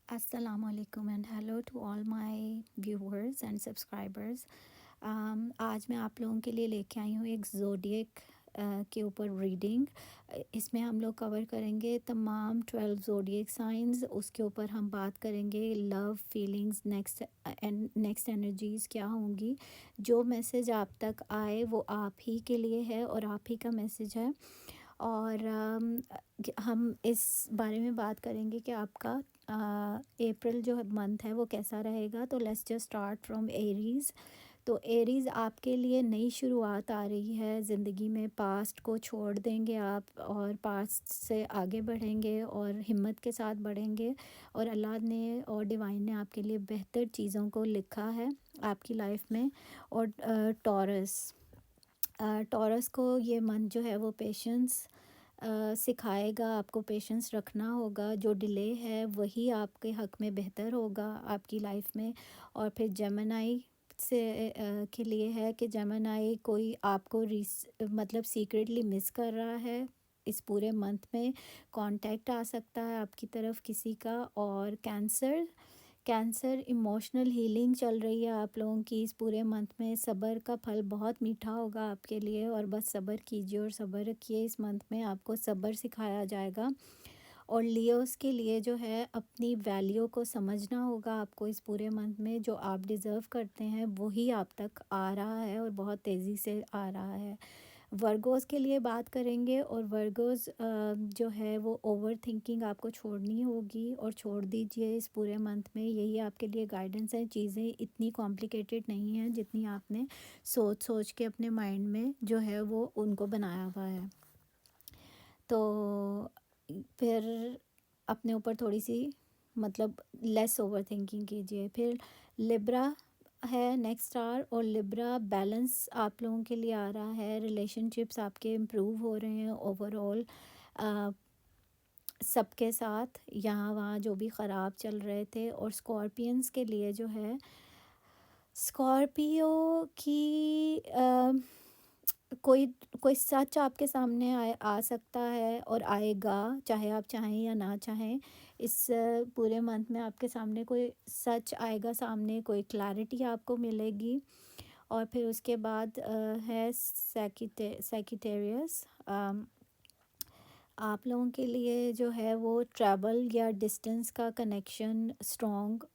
Assalamu alaikum and hello to all my viewers and subscribers. आज मैं आप लोगों के लिए लेके आई हूँ एक ज़ोडिएक के ऊपर रीडिंग। इसमें हम लोग कवर करेंगे तमाम 12 ज़ोडिएक साइंस। उसके ऊपर हम बात करेंगे लव फीलिंग्स, नेक्स्ट एनर्जीज़ क्या होंगी। जो मैसेज आप तक आए वो आप ही के लिए है और आप ही का मैसेज है। और हम इस बारे में बात करेंगे कि आपका अप्रैल जो मंथ है वो कैसा रहेगा। तो let's just start from Aries. तो एरीज़ आपके लिए नई शुरुआत आ रही है ज़िंदगी में। पास्ट को छोड़ देंगे आप और पास्ट से आगे बढ़ेंगे और हिम्मत के साथ बढ़ेंगे, और अल्लाह ने और डिवाइन ने आपके लिए बेहतर चीज़ों को लिखा है आपकी लाइफ में। और टॉरस को ये मंथ जो है वो पेशेंस सिखाएगा। आपको पेशेंस रखना होगा। जो डिले है वही आपके हक़ में बेहतर होगा आपकी लाइफ में। और फिर जेमिनी से के लिए है कि जेमिनी कोई आपको मतलब सीक्रेटली मिस कर रहा है। इस पूरे मंथ में कांटेक्ट आ सकता है आपकी तरफ किसी का। और कैंसर इमोशनल हीलिंग चल रही है आप लोगों की इस पूरे मंथ में। सब्र का फल बहुत मीठा होगा आपके लिए, और बस सब्र कीजिए और सब्र रखिए। इस मंथ में आपको सब्र सिखाया जाएगा। और लियोस के लिए जो है अपनी वैल्यू को समझना होगा आपको इस पूरे मंथ में। जो आप डिज़र्व करते हैं वही आप तक आ रहा है और बहुत तेज़ी से आ रहा है। वर्गोस के लिए बात करेंगे, और वर्गोस जो है वो ओवर थिंकिंग आपको छोड़नी होगी और छोड़ दीजिए इस पूरे मंथ में। यही आपके लिए गाइडेंस है। चीज़ें इतनी कॉम्प्लिकेटेड नहीं हैं जितनी आपने सोच सोच के अपने माइंड में जो है वो उनको बनाया हुआ है। तो फिर अपने ऊपर थोड़ी सी मतलब लेस ओवर थिंकिंग कीजिए। फिर लिब्रा है नेक्स्ट स्टार, और लिब्रा बैलेंस आप लोगों के लिए आ रहा है। रिलेशनशिप्स आपके इम्प्रूव हो रहे हैं ओवरऑल सबके साथ, यहाँ वहाँ जो भी ख़राब चल रहे थे। और स्कॉर्पियंस के लिए जो है, स्कॉर्पियो की कोई कोई सच आपके सामने आ सकता है और आएगा, चाहे आप चाहें या ना चाहें। इस पूरे मंथ में आपके सामने कोई सच आएगा सामने, कोई क्लैरिटी आपको मिलेगी। और फिर उसके बाद है सैजिटेरियस। आप लोगों के लिए जो है वो ट्रैवल या डिस्टेंस का कनेक्शन स्ट्रॉन्ग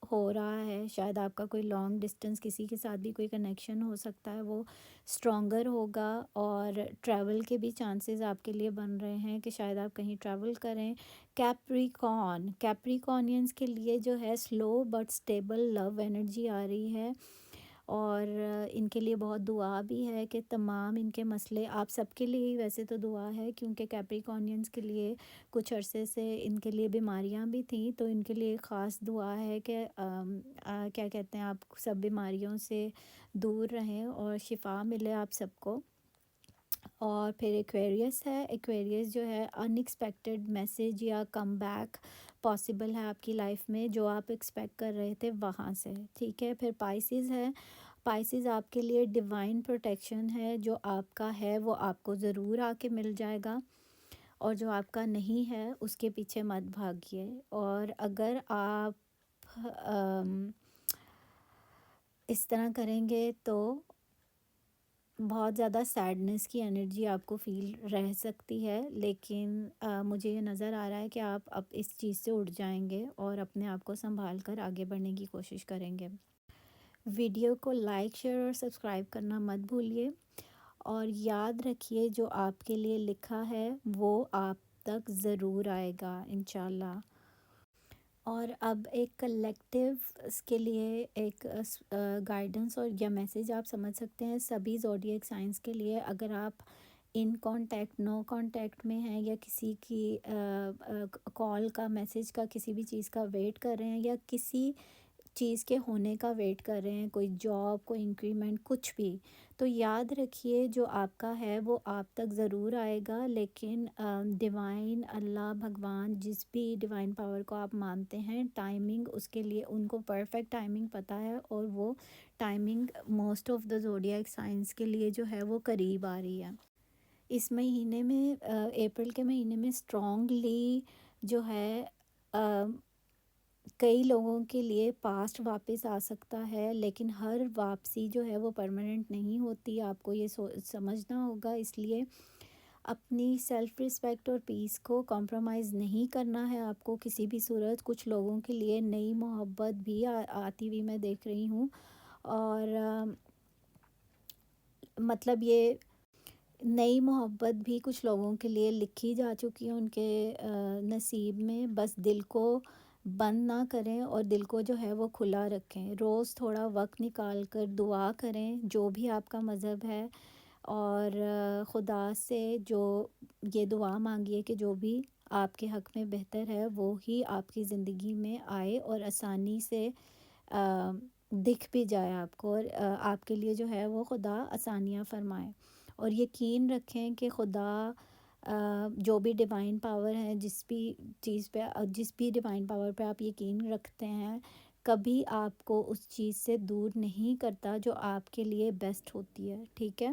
हो रहा है। शायद आपका कोई लॉन्ग डिस्टेंस किसी के साथ भी कोई कनेक्शन हो सकता है, वो स्ट्रॉन्गर होगा। और ट्रैवल के भी चांसेस आपके लिए बन रहे हैं कि शायद आप कहीं ट्रैवल करें। कैप्रिकॉनियंस के लिए जो है slow but stable love energy आ रही है। और इनके लिए बहुत दुआ भी है कि तमाम इनके मसले, आप सबके लिए ही वैसे तो दुआ है, क्योंकि कैप्रिकॉनियंस के लिए कुछ अरसे से इनके लिए बीमारियां भी थी। तो इनके लिए ख़ास दुआ है कि क्या कहते हैं, आप सब बीमारियों से दूर रहें और शिफा मिले आप सबको। और फिर एक्वेरियस है। एक्वेरियस जो है अनएक्सपेक्टेड मैसेज या कम बैक पॉसिबल है आपकी लाइफ में, जो आप एक्सपेक्ट कर रहे थे वहाँ से। ठीक है। फिर पाइसिस है। पाइसिस आपके लिए डिवाइन प्रोटेक्शन है। जो आपका है वो आपको ज़रूर आके मिल जाएगा, और जो आपका नहीं है उसके पीछे मत भागिए। और अगर आप इस तरह करेंगे तो बहुत ज़्यादा सैडनेस की एनर्जी आपको फ़ील रह सकती है, लेकिन मुझे ये नज़र आ रहा है कि आप अब इस चीज़ से उठ जाएंगे और अपने आप को संभाल कर आगे बढ़ने की कोशिश करेंगे। वीडियो को लाइक, शेयर और सब्सक्राइब करना मत भूलिए। और याद रखिए, जो आपके लिए लिखा है वो आप तक ज़रूर आएगा इंशाल्लाह। और अब एक कलेक्टिव के लिए एक गाइडेंस और या मैसेज आप समझ सकते हैं सभी ज़ोडिएक साइंस के लिए। अगर आप इन कांटेक्ट, नो कांटेक्ट में हैं, या किसी की कॉल का, मैसेज का, किसी भी चीज़ का वेट कर रहे हैं, या किसी चीज़ के होने का वेट कर रहे हैं, कोई जॉब, कोई इंक्रीमेंट, कुछ भी, तो याद रखिए जो आपका है वो आप तक ज़रूर आएगा। लेकिन डिवाइन, अल्लाह, भगवान, जिस भी डिवाइन पावर को आप मानते हैं, टाइमिंग उसके लिए, उनको परफेक्ट टाइमिंग पता है, और वो timing most of the zodiac science के लिए जो है वो करीब आ रही है। इस महीने में अप्रैल के महीने में स्ट्रॉन्गली जो है کئی لوگوں کے لیے پاسٹ واپس آ سکتا ہے، لیکن ہر واپسی جو ہے وہ پرماننٹ نہیں ہوتی، آپ کو یہ سمجھنا ہوگا۔ اس لیے اپنی سیلف رسپیکٹ اور پیس کو کمپرومائز نہیں کرنا ہے آپ کو کسی بھی صورت۔ کچھ لوگوں کے لیے نئی محبت بھی آتی ہوئی میں دیکھ رہی ہوں، اور مطلب یہ نئی محبت بھی کچھ لوگوں کے لیے لکھی جا چکی ہے ان کے نصیب میں۔ بس دل کو بند نہ کریں اور دل کو جو ہے وہ کھلا رکھیں، روز تھوڑا وقت نکال کر دعا کریں جو بھی آپ کا مذہب ہے، اور خدا سے جو یہ دعا مانگیے کہ جو بھی آپ کے حق میں بہتر ہے وہ ہی آپ کی زندگی میں آئے اور آسانی سے دکھ بھی جائے آپ کو، اور آپ کے لیے جو ہے وہ خدا آسانیاں فرمائے۔ اور یقین رکھیں کہ خدا جو بھی ڈیوائن پاور ہے، جس بھی چیز پہ، جس بھی ڈیوائن پاور پہ آپ یقین رکھتے ہیں، کبھی آپ کو اس چیز سے دور نہیں کرتا جو آپ کے لیے بیسٹ ہوتی ہے، ٹھیک ہے؟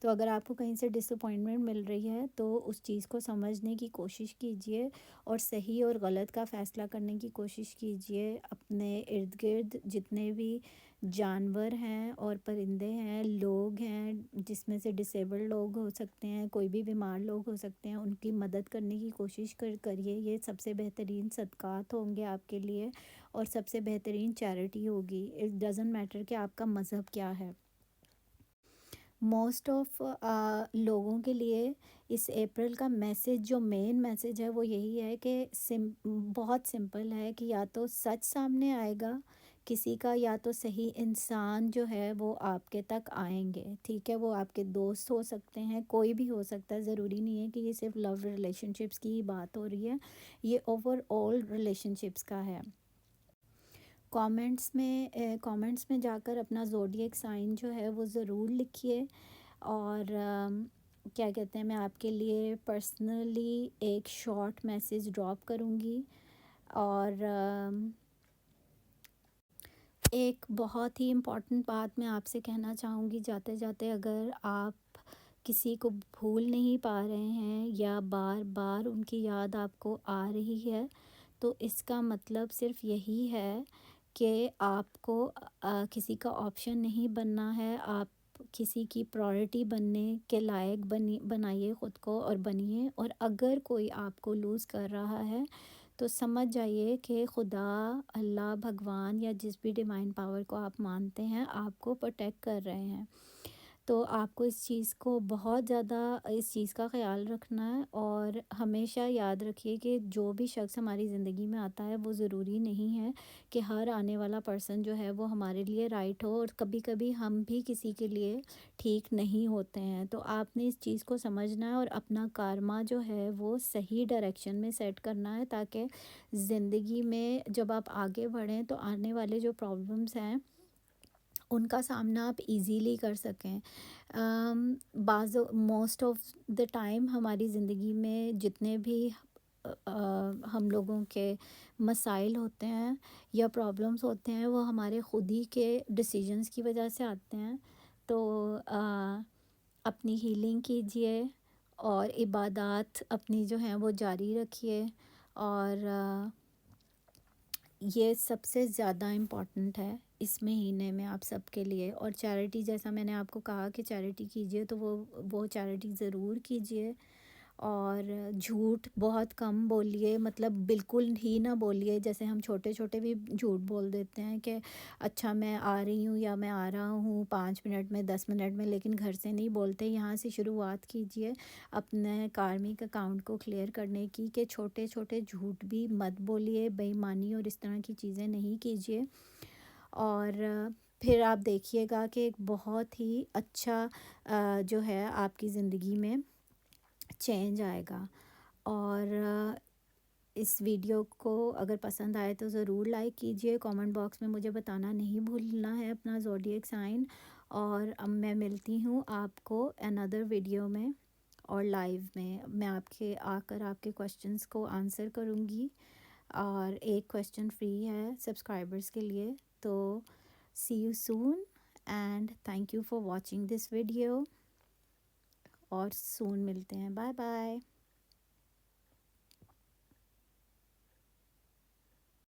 تو اگر آپ کو کہیں سے ڈس اپوائنٹمنٹ مل رہی ہے تو اس چیز کو سمجھنے کی کوشش کیجئے اور صحیح اور غلط کا فیصلہ کرنے کی کوشش کیجئے۔ اپنے ارد گرد جتنے بھی جانور ہیں اور پرندے ہیں، لوگ ہیں، جس میں سے ڈسیبل لوگ ہو سکتے ہیں، کوئی بھی بیمار لوگ ہو سکتے ہیں، ان کی مدد کرنے کی کوشش کریے۔ یہ سب سے بہترین صدقات ہوں گے آپ کے لیے، اور سب سے بہترین چیریٹی ہوگی۔ اٹ ڈزنٹ میٹر کہ آپ کا مذہب کیا ہے۔ موسٹ آف لوگوں کے لیے اس اپریل کا میسج، جو مین میسج ہے وہ یہی ہے کہ بہت سمپل ہے کہ یا تو سچ سامنے آئے گا کسی کا، یا تو صحیح انسان جو ہے وہ آپ کے تک آئیں گے، ٹھیک ہے؟ وہ آپ کے دوست ہو سکتے ہیں، کوئی بھی ہو سکتا ہے، ضروری نہیں ہے کہ یہ صرف لو ریلیشن شپس کی ہی بات ہو رہی ہے، یہ اوور آل ریلیشن شپس کا ہے۔ کامنٹس میں جا کر اپنا زوڈیک سائن جو ہے وہ ضرور لکھیے، اور کیا کہتے ہیں، میں آپ کے لیے پرسنلی ایک شارٹ میسیج ڈراپ کروں گی۔ اور ایک بہت ہی امپورٹنٹ بات میں آپ سے کہنا چاہوں گی جاتے جاتے، اگر آپ کسی کو بھول نہیں پا رہے ہیں یا بار بار ان کی یاد آپ کو آ رہی ہے، تو اس کا مطلب صرف یہی ہے کہ آپ کو کسی کا آپشن نہیں بننا ہے، آپ کسی کی پرائورٹی بننے کے لائق بنائیے خود کو اور بنیے۔ اور اگر کوئی آپ کو لوز کر رہا ہے تو سمجھ جائیے کہ خدا، اللہ، بھگوان، یا جس بھی ڈیوائن پاور کو آپ مانتے ہیں، آپ کو پروٹیکٹ کر رہے ہیں۔ تو آپ کو اس چیز کو بہت زیادہ اس چیز کا خیال رکھنا ہے، اور ہمیشہ یاد رکھیے کہ جو بھی شخص ہماری زندگی میں آتا ہے وہ ضروری نہیں ہے کہ ہر آنے والا پرسن جو ہے وہ ہمارے لیے رائٹ ہو، اور کبھی کبھی ہم بھی کسی کے لیے ٹھیک نہیں ہوتے ہیں۔ تو آپ نے اس چیز کو سمجھنا ہے اور اپنا کارما جو ہے وہ صحیح ڈائریکشن میں سیٹ کرنا ہے، تاکہ زندگی میں جب آپ آگے بڑھیں تو آنے والے جو پرابلمس ہیں ان کا سامنا آپ ایزیلی کر سکیں۔ موسٹ آف دا ٹائم ہماری زندگی میں جتنے بھی ہم لوگوں کے مسائل ہوتے ہیں یا پرابلمس ہوتے ہیں، وہ ہمارے خود ہی کے ڈیسیجنز کی وجہ سے آتے ہیں۔ تو اپنی ہیلنگ کیجئے اور عبادات اپنی جو ہیں وہ جاری رکھیے، اور یہ سب سے زیادہ امپورٹنٹ ہے اس مہینے میں آپ سب کے لیے۔ اور چیریٹی، جیسا میں نے آپ کو کہا کہ چیریٹی کیجئے، تو وہ چیریٹی ضرور کیجئے، اور جھوٹ بہت کم بولیے، مطلب بالکل ہی نہ بولیے۔ جیسے ہم چھوٹے چھوٹے بھی جھوٹ بول دیتے ہیں کہ اچھا میں آ رہی ہوں یا میں آ رہا ہوں 5 منٹ میں، 10 منٹ میں، لیکن گھر سے نہیں بولتے۔ یہاں سے شروعات کیجئے اپنے کارمک اکاؤنٹ کو کلیئر کرنے کی، کہ چھوٹے چھوٹے جھوٹ بھی مت بولیے، بے ایمانی اور اس طرح کی چیزیں نہیں کیجئے، اور پھر آپ دیکھیے گا کہ ایک بہت ہی اچھا جو ہے آپ کی زندگی میں چینج آئے گا۔ اور اس ویڈیو کو اگر پسند آئے تو ضرور لائک کیجئے، کامنٹ باکس میں مجھے بتانا نہیں بھولنا ہے اپنا زوڈیک سائن، اور اب میں ملتی ہوں آپ کو انادر ویڈیو میں اور لائیو میں آ کر آپ کے کوشچنس کو آنسر کروں گی، اور ایک کویسچن فری ہے سبسکرائبرز کے لیے۔ تو see you soon, and thank you for watching this video, اور سون ملتے ہیں، بائے بائے۔